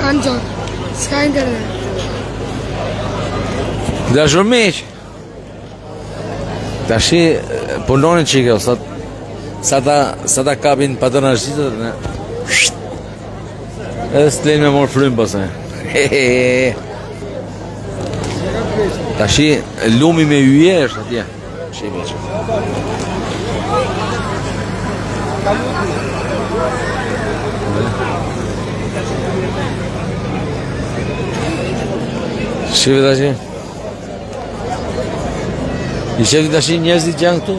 Anxhon, s'ka internet. Dashur miq, tashi punonin çike sa ta kapin patronazhitët ne. Edhe s'len me mor frym pastaj. Tashi lumi me hyje është atje. Shihni. Shihni tashi. I shef tashi njerëzit janë këtu.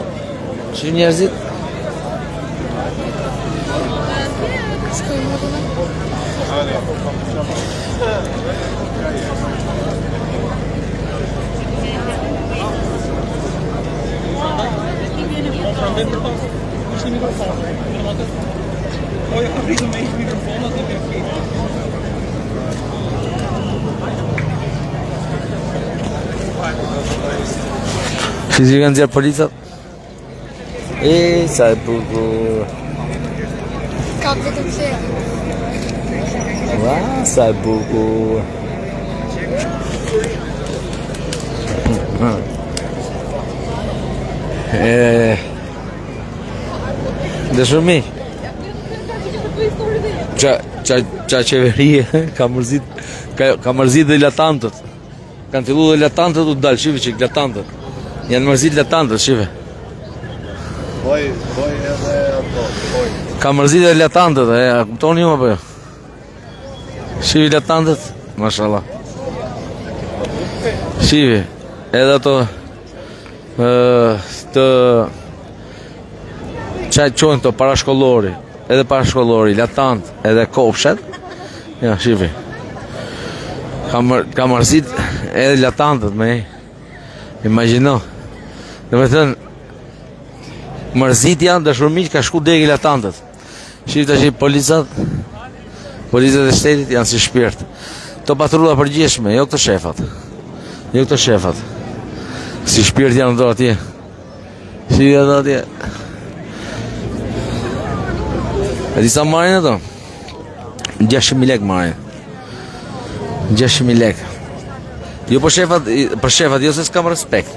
Shih njerëzit. Fizi kanë nxjerr policat. Sa e bukur. Ka vetëm se. Ua, sa e bukur. Dashur miq. Qa qeverie ka mërzit dhe latantët. Kanë fillu dhe latantët u dalë, shive që latantët. Janë mërzit latantët, shive. Boj edhe ato, boj. Ka mërzit dhe latantët, a kuptoni ju apo jo? Shive latantët, mashallah. Shive, edhe ato të qaj qojnë të parashkollori, edhe parashkollori, latant, edhe kopshet. Ja, shive. Ka mërzit edhe latantët me imagino. Dhe me thënë, mërzit janë dashur miq ka shku degi latantët. Shive të që policat e shtetit janë si shpirt. To patrulla përgjithshme, jo këto shefat. Jo këto shefat. Si shpirt janë do atje. Shive do atje. E disa marrin ato? 6.000 lek marrin. 6.000 lek. Jo për shefat, jo se s'kam respekt.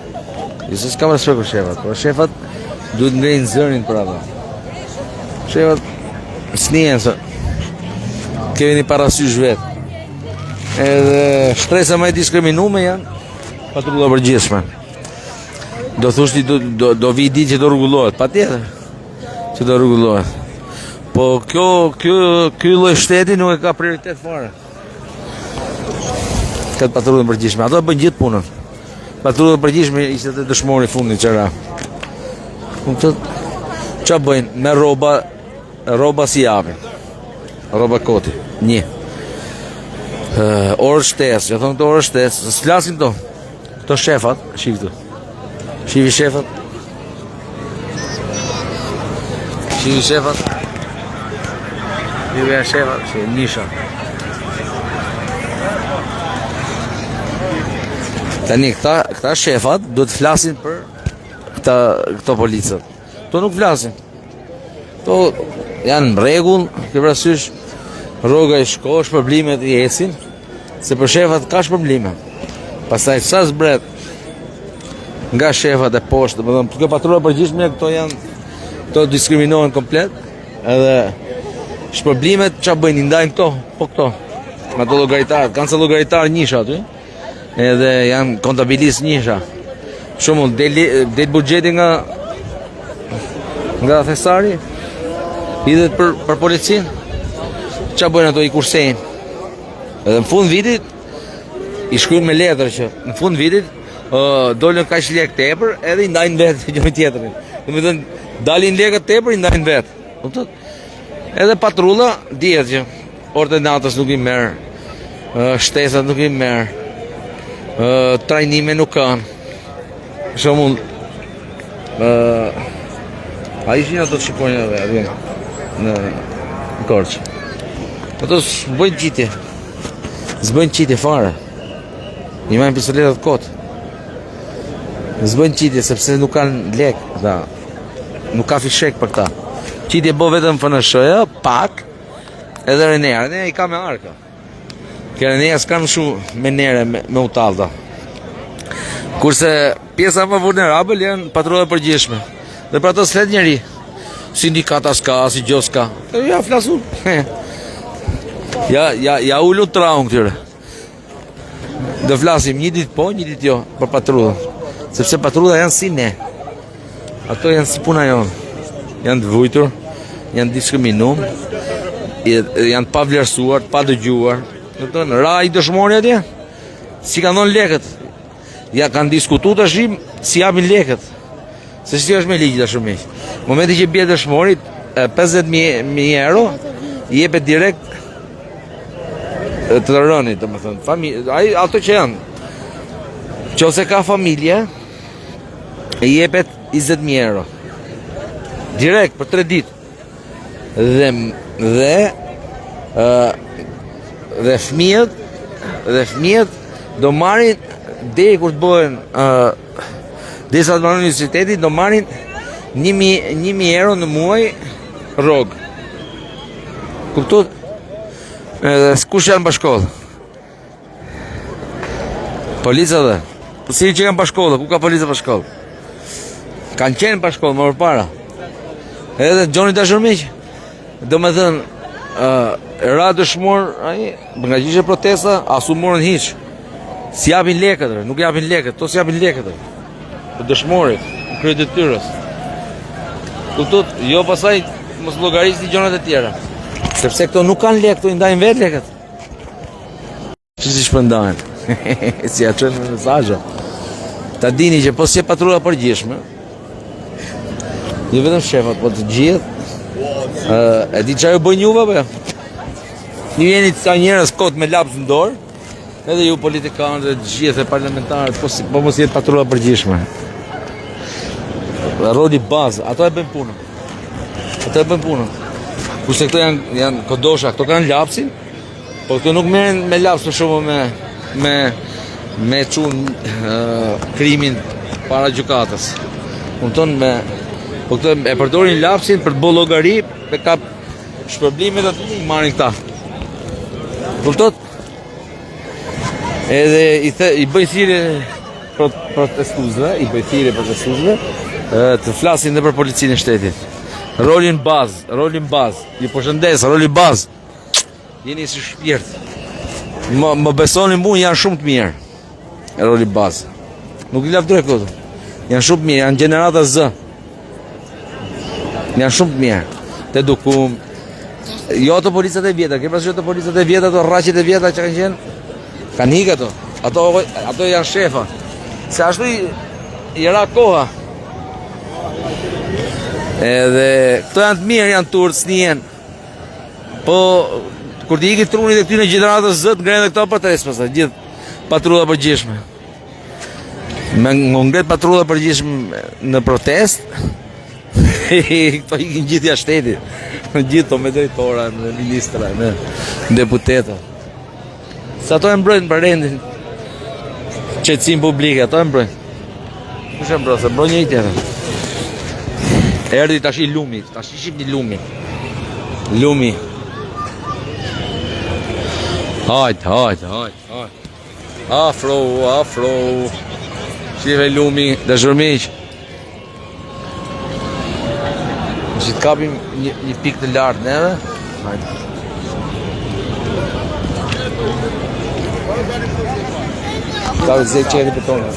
Jo se s'kam respekt për shefat. Për shefat duhet ngrejnë zërin për ato. Shefat s'nijen se kemi një parasysh vetë. Edhe shtresa më e diskriminume janë patrulla përgjithshme. Do thushti do vi ditë që do rregullohet, patjetër që do rregullohet. Po ky lloj shteti nuk e ka prioritet fare. Këtë patrullën përgjithshme, ato e bëjnë gjithë punën. Patrullën përgjithshme ishte të dëshmori fundit qëra. Qa bëjnë? Me roba si japin. Roba koti. Një. Orë shtes, që thonë këto orë shtes, s'flasin këto. Këto shefat, shif këtu. Shivi shefat. Shivi shefat. Shivi shefat, që nisha. Tani, këta shefat do të flasin për këto policët. Këto nuk flasin. Këto janë në rregull, ke parasysh rroga i shkosh, problemet i ecin, se për shefat ka shpërblime. Pastaj sa zbret nga shefat e poshtë, domethënë kjo patrulla përgjithshme këto diskriminohen komplet, edhe shpërblimet ç'a bëjnë, i ndajnë këto, po këto. Me ato llogaritar, kanë se llogaritar njësha aty. Edhe janë kontabilist njësha. Shumë del buxheti nga thesari, hidhet për policin. Qa bëjnë ato, i kursejnë. Edhe në fund vitit i shkruajnë me letër që në fund vitit dolën kaq lek tepër, edhe i ndajnë vetë gjë tjetrin. Domethënë dalin lekët tepër, i ndajnë vetë. Kuptot? Edhe patrulla dihet që ordinatës nuk i merr, shtesat nuk i merr, trajnime nuk kanë. Për shembull, a ishin ato të shikojnë edhe në Korçë. Ato s'bëjnë qitje. S'bëjnë qitje fare. I majnë pistoletat kotë. S'bëjnë qitje sepse nuk kanë lek. Nuk ka fishek për këta. Qitje bo vetëm FNSH-ja, pak, edhe Renea. Renea i ka me arka. Kereneja s'kan shumë menere me utallta. Kurse pjesa më vulnerabël janë patrullat përgjithshme. Dhe për ato s'flet njeri. Sindikata s'ka, si gjo s'ka. Ja flasun. ja ullu traun këtyre. Do flasim një ditë po, një ditë jo për patrullën. Sepse patrullat janë si ne. Ato janë si puna jonë. Janë të vujtur, janë diskriminum, janë pa vlerësuar, pa dëgjuar. Ra i dëshmori atje, si kanë dhënë lekët. Ja kanë diskutu të shim si japin lekët. Se si është me ligjit ashtu miq. Momenti që bie dëshmorit 50.000 euro, i jepet direkt të rënit, domethënë. Ato që janë. Nëse ka familje, i jepet 20.000 euro. Direkt për 3 ditë. Dhe fëmijët do marrin deri kur të bëhen desa të marrin universitetin, do marrin 1.000 euro në muaj rrog. Kuptot? Kush janë bashkollë? Polica dhe. Po si që kanë bashkollë, ku ka polica bashkollë? Kanë qenë bashkollë më përpara. Edhe Gjoni Dashurmiq, do me thënë, ra dëshmor, nga që ishe protesta, asu morën hiq. Si japin lekët, nuk japin lekët, to si japin lekët. Dëshmorit, krye detyrës. Kuptot, jo pasaj mos llogarisni gjonat e tjera. Sepse këto nuk kanë lekë, këto i ndajnë vetë lekët. Që si shpërndajnë? Si ja qënë me mesazhe. Ta dini që po si e patrulla përgjithshme, jo vetëm shefat, po të gjithë. E di çfarë bëjnë juve apo jo? Ju jeni ca njerëz kot me lapz në dorë, edhe ju politikanë dhe të gjithë parlamentarët, po mos jetë patrulla përgjithshme. Roli bazë, ato e bëjnë punën. Kurse këto janë kodosha, këto kanë lapsin, po këto nuk merren me laps për shumë me çun krimin para gjykatës. Kupton me po këto e përdorin lapsin për të bërë llogari, me kap shpërblimet aty i marrin këta. Kuptot? Edhe i bëj thirrje protestuesve, të flasin edhe për policinë e shtetit. Rolin bazë. Ju përshëndes, rolin bazë. Jeni si shpirt. Më besoni mu, janë shumë të mirë. Rolin bazë. Nuk i lavdroj këto. Janë shumë të mirë, janë gjenerata Z. Janë shumë të mirë. Te dukum. Jo të policat e vjeta, ke pasur të policat e vjeta, ato rraqet e vjeta që kanë qenë. Kanë hik ato. Ato janë shefa. Se ashtu i ra koha. Edhe këto janë të mirë, janë turp, snien. Po kur ti ikit trunit e këtyre gjeneratës Z, ngren edhe këto patres pastaj, gjithë patrulla përgjithshme. Me ngret patrulla përgjithshme në protest. Këto ikin gjithë jashtë shtetit. Gjithë to me drejtora, me ministra, me deputeta. Se ato e mbrojnë për rendin qetësinë publike, ato e mbrojnë. Kush e mbrojnë? Se mbrojnë një tjetër. Erdi tash i lumi, tash ishim një lumi. Lumi. Hajt. Afro. Shive lumi, Dashurmiq. Që të kapim një pikë të lartë neve. Hajde. Ka të zhe qeri për tonë.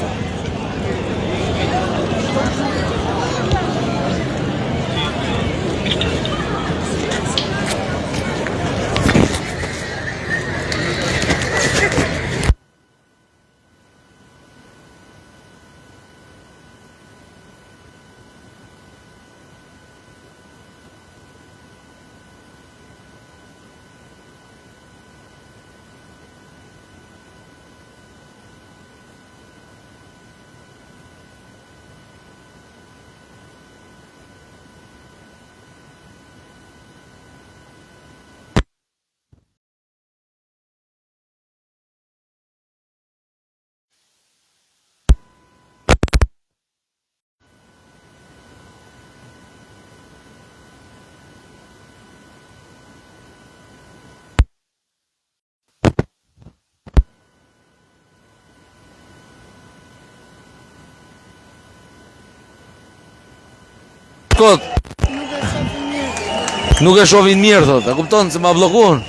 thot? Nuk e shohin mirë. Nuk e shohin mirë thot. E kupton se ma bllokun?